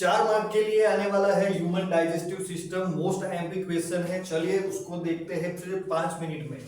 4 mark के लिए आने वाला है human digestive system, most MP question है। चलिए उसको देखते हैं सिर्फ 5 मिनट में।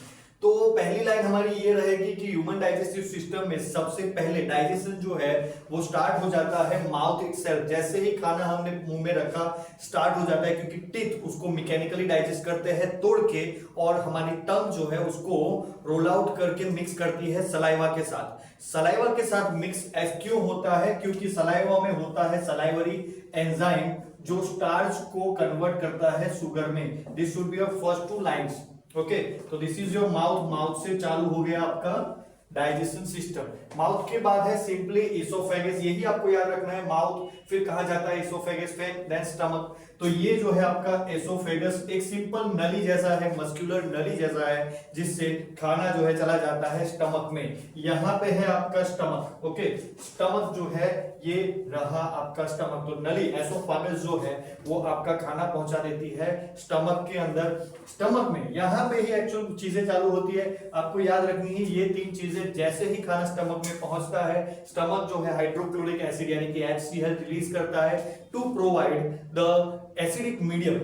तो पहली लाइन हमारी ये रहेगी कि ह्यूमन डाइजेस्टिव सिस्टम में सबसे पहले डाइजेशन जो है वो स्टार्ट हो जाता है माउथ इटसेल्फ। जैसे ही खाना हमने मुंह में रखा स्टार्ट हो जाता है, क्योंकि टीथ उसको मैकेनिकली डाइजेस्ट करते हैं तोड़ के, और हमारी टंग जो है उसको रोल आउट करके मिक्स करती है सलाइवा के साथ। सलाइवा के साथ मिक्स क्यों होता है? क्योंकि सलाइवा में होता है सलाइवरी एंजाइम जो स्टार्च को कन्वर्ट करता है शुगर में। This should be your first 2 lines. Okay, तो this is your mouth. Mouth से चालू हो गया आपका डाइजेशन सिस्टम। माउथ के बाद है सिंपली इसोफेगस, यही आपको याद रखना है। माउथ फिर कहा जाता है इसोफेगस, फिर देन स्टमक। तो ये जो है आपका एसोफेगस एक सिंपल नली जैसा है, मस्कुलर नली जैसा है, जिससे खाना जो है चला जाता है स्टमक में। यहां पे है आपका स्टमक। ओके, स्टमक जो है ये रहा आपका स्टमक। तो नली एसोफेगस जो है वो आपका खाना पहुंचा देती है स्टमक के अंदर। स्टमक में यहां पे ही एक्चुअल चीजें चालू होती है। आपको याद रखनी है ये 3 चीजें। जैसे ही खाना स्टमक में पहुंचता है, स्टमक जो है हाइड्रोक्लोरिक एसिड यानी कि HCl रिलीज करता है to provide the acidic medium,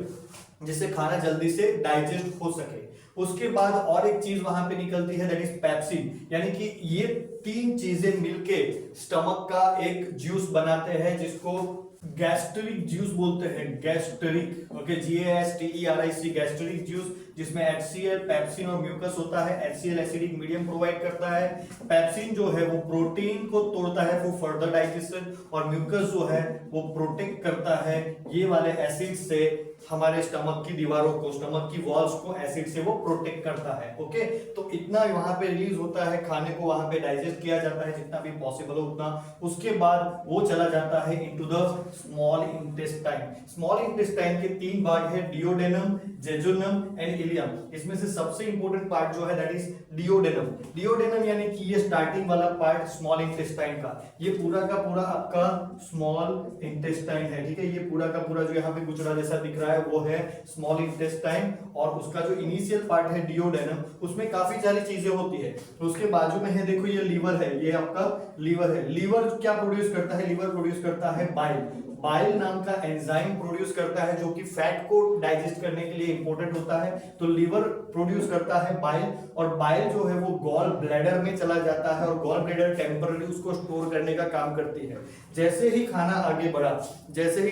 जिससे खाना जल्दी से डाइजेस्ट हो सके। उसके बाद और एक चीज वहां पे निकलती है, दैट इज पेप्सिन, यानी कि ये 3 चीजें मिलके स्टमक का एक जूस बनाते हैं जिसको गैस्ट्रिक जूस बोलते हैं। Gastric, okay, GASTERIC, gastric juice, जिसमें HCl, पेप्सिन और म्यूकस होता है। HCl एसिडिक मीडियम प्रोवाइड करता है, पेप्सिन जो है वो प्रोटीन को तोड़ता है फॉर फर्दर डाइजेशन, और म्यूकस जो है वो प्रोटेक्ट करता है ये वाले एसिड से हमारे स्टमक की दीवारों को, स्टमक की वॉल्स को एसिड से वो प्रोटेक्ट करता है। ओके, तो इतना वहां पे रिलीज होता है, खाने को वहां पे डाइजेस्ट किया जाता है जितना भी पॉसिबल हो उतना। उसके बाद वो चला जाता है into the small intestine. Small intestine के 3 भाग है, डिओडेनम, जेजुनम एंड इलियम। इसमें से सबसे इंपॉर्टेंट पार्ट जो है दैट इज डिओडेनम। डिओडेनम यानी कि ये स्टार्टिंग वाला पार्ट स्मॉल इंटेस्टाइन का, ये पूरा का पूरा आपका स्मॉल इंटेस्टाइन है। ठीक है, ये पूरा का पूरा जो यहाँ पे गुचड़ा जैसा दिख रहा है वो है स्मॉल इंटेस्टाइन, और उसका जो इनिशियल पार्ट है डिओडेनम, उसमें काफी सारी चीजें होती है। उसके बाजू में है, देखो ये लीवर है, ये आपका लीवर है। लीवर क्या प्रोड्यूस करता है? लीवर प्रोड्यूस करता है बाइल। बाइल नाम का एंजाइम प्रोड्यूस करता है जो कि फैट को डाइजेस्ट करने के लिए इंपॉर्टेंट होता है। तो लीवर प्रोड्यूस करता है बाइल, और बाइल जो है वो गॉल ब्लैडर में चला जाता है, और गॉल ब्लैडर टेम्पररी उसको स्टोर करने का काम करती है। जैसे ही खाना आगे बढ़ा, जैसे ही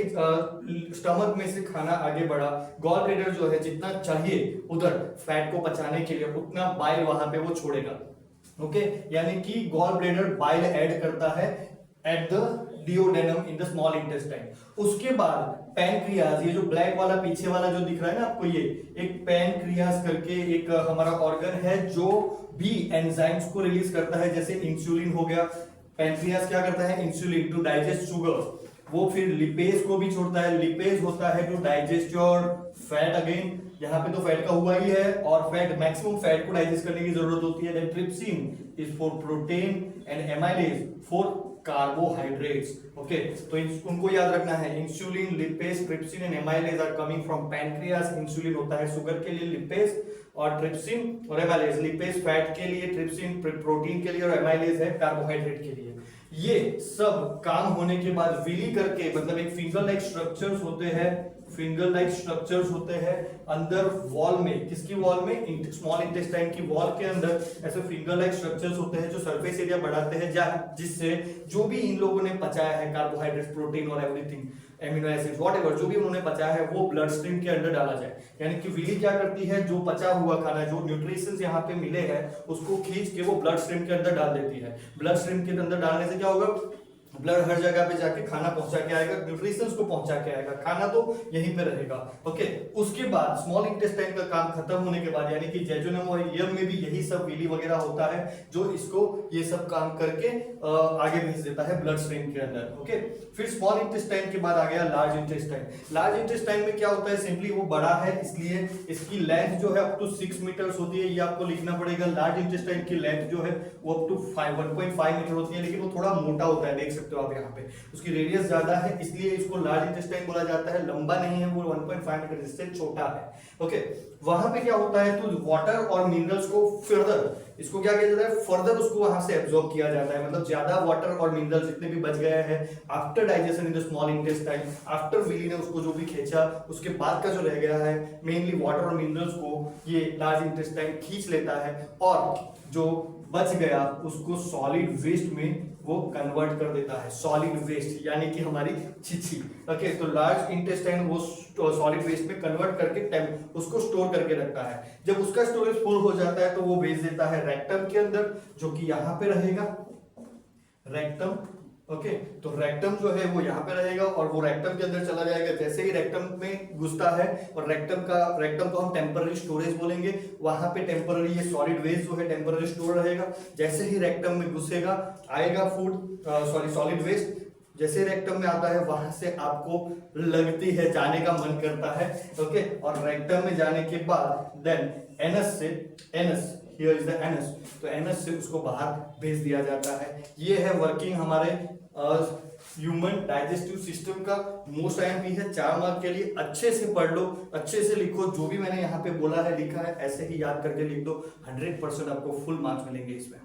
स्टमक में से खाना आगे बढ़ा, गॉल ब्लैडर जो है जितना चाहिए उधर फैट को पचाने के लिए उतना बाइल वहां पे वो छोड़ेगा। ओके, यानी कि गॉल ब्लैडर बाइल ऐड करता है at the duodenum in the small intestine. उसके बाद पैनक्रियाज, ये जो ब्लैक वाला पीछे वाला जो दिख रहा है ना आपको, ये एक पैनक्रियाज करके एक हमारा ऑर्गन है जो भी एंजाइम्स को रिलीज करता है, जैसे इंसुलिन हो गया। पैनक्रियाज क्या करता है? Insulin to digest sugar. वो फिर लिपेज को भी छोड़ता है, लिपेज होता है to digest your fat. Again यहाँ पे तो फैट का हुआ ही है, और फैट मैक्सिमम फैट को डाइजेस्ट करने की जरूरत होती है। Then trypsin is for protein and amylase for carbohydrates. Okay, तो उनको याद रखना है, insulin, lipase, trypsin and amylase are coming from pancreas. Insulin होता है शुगर के लिए, लिपेज और ट्रिप्सिन और एमाइलेज। लिपेज फैट के लिए, ट्रिप्सिन प्रोटीन के लिए, और एमाइलेज है कार्बोहाइड्रेट के लिए। ये सब काम होने के बाद विली करके, मतलब एक फिंगर लाइक स्ट्रक्चर्स होते हैं, फिंगर लाइक स्ट्रक्चर्स होते हैं अंदर वॉल में। किसकी वॉल में? स्मॉल इंटेस्टाइन की वॉल के अंदर ऐसे फिंगर लाइक स्ट्रक्चर्स होते हैं जो सरफेस एरिया बढ़ाते हैं, जिससे जो भी इन लोगों ने पचाया है, कार्बोहाइड्रेट, प्रोटीन और एवरीथिंग, एमिनो एसिड्स, व्हाटएवर जो भी उन्होंने पचाया है वो ब्लड स्ट्रीम के अंदर डाला जाए। यानी कि विली क्या करती है, जो पचा हुआ खाना, जो न्यूट्रिशंस यहाँ पे मिले हैं उसको खींच के वो ब्लड स्ट्रीम के अंदर डाल देती है। ब्लड स्ट्रीम के अंदर डालने से क्या होगा? ब्लड हर जगह पे जाके खाना पहुंचा के आएगा, न्यूट्रिशंस को पहुंचा के आएगा, खाना तो यहीं पे रहेगा। ओके, उसके बाद स्मॉल इंटेस्टाइन का काम खत्म होने के बाद, यानी कि जेजुनम और इलियम में भी यही सब विली वगैरह होता है जो इसको ये सब काम करके आगे भेज देता है ब्लड स्ट्रीम के अंदर। ओके, फिर स्मॉल इंटेस्टाइन के बाद आ गया लार्ज इंटेस्टाइन। लार्ज इंटेस्टाइन में क्या होता है? सिंपली वो बड़ा है, इसलिए इसकी लेंथ जो है अप टू 6 मीटर्स होती है, ये आपको लिखना पड़ेगा। लार्ज इंटेस्टाइन की लेंथ जो है वो अप टू 1.5 मीटर होती है, लेकिन वो थोड़ा मोटा होता है, देख सकते सकते हो आप यहाँ पे। उसकी रेडियस ज्यादा है इसलिए इसको लार्ज इंटेस्टाइन बोला जाता है, लंबा नहीं है वो 1.5 मीटर जिससे छोटा है। ओके, वहां पे क्या होता है तो वाटर और मिनरल्स को फर्दर, इसको क्या किया जाता है, फर्दर उसको वहां से एब्जॉर्ब किया जाता है, मतलब ज्यादा वाटर और मिनरल जितने भी बच गए हैं after digestion in the small intestine, after villi ने उसको जो भी खींचा उसके बाद का जो रह गया है मेनली वाटर और मिनरल्स को ये लार्ज इंटेस्टाइन खींच लेता है और जो बच गया उसको सॉलिड वेस्ट में वो कन्वर्ट कर देता है, सॉलिड वेस्ट यानी कि हमारी छिछी। ओके, तो लार्ज इंटेस्टाइन वो सॉलिड वेस्ट में कन्वर्ट करके उसको स्टोर करके रखता है। जब उसका स्टोरेज फुल हो जाता है तो वो भेज देता है रेक्टम के अंदर जो कि यहाँ पे रहेगा रेक्टम। ओके, तो रेक्टम जो है वो यहाँ पे रहेगा और वो रेक्टम के अंदर चला जाएगा। जैसे ही रेक्टम में घुसता है और रेक्टम को हम टेम्पररी स्टोरेज बोलेंगे, वहां पे टेम्पररी ये सॉलिड वेस्ट जो है टेम्पररी स्टोर रहेगा। जैसे ही रेक्टम में घुसेगा आएगा सॉलिड वेस्ट, जैसे रेक्टम में आता है वहां से आपको लगती है जाने का मन करता है। ओके, और रेक्टम में जाने के बाद then anus here is the anus, तो एनस से उसको बाहर भेज दिया जाता है। ये है वर्किंग हमारे ह्यूमन डाइजेस्टिव सिस्टम का। मोस्ट आईएमपी है 4 मार्क के लिए, अच्छे से पढ़ लो, अच्छे से लिखो, जो भी मैंने यहाँ पे बोला है लिखा है ऐसे ही याद करके लिख दो, 100% आपको फुल मार्क्स मिलेंगे इसमें।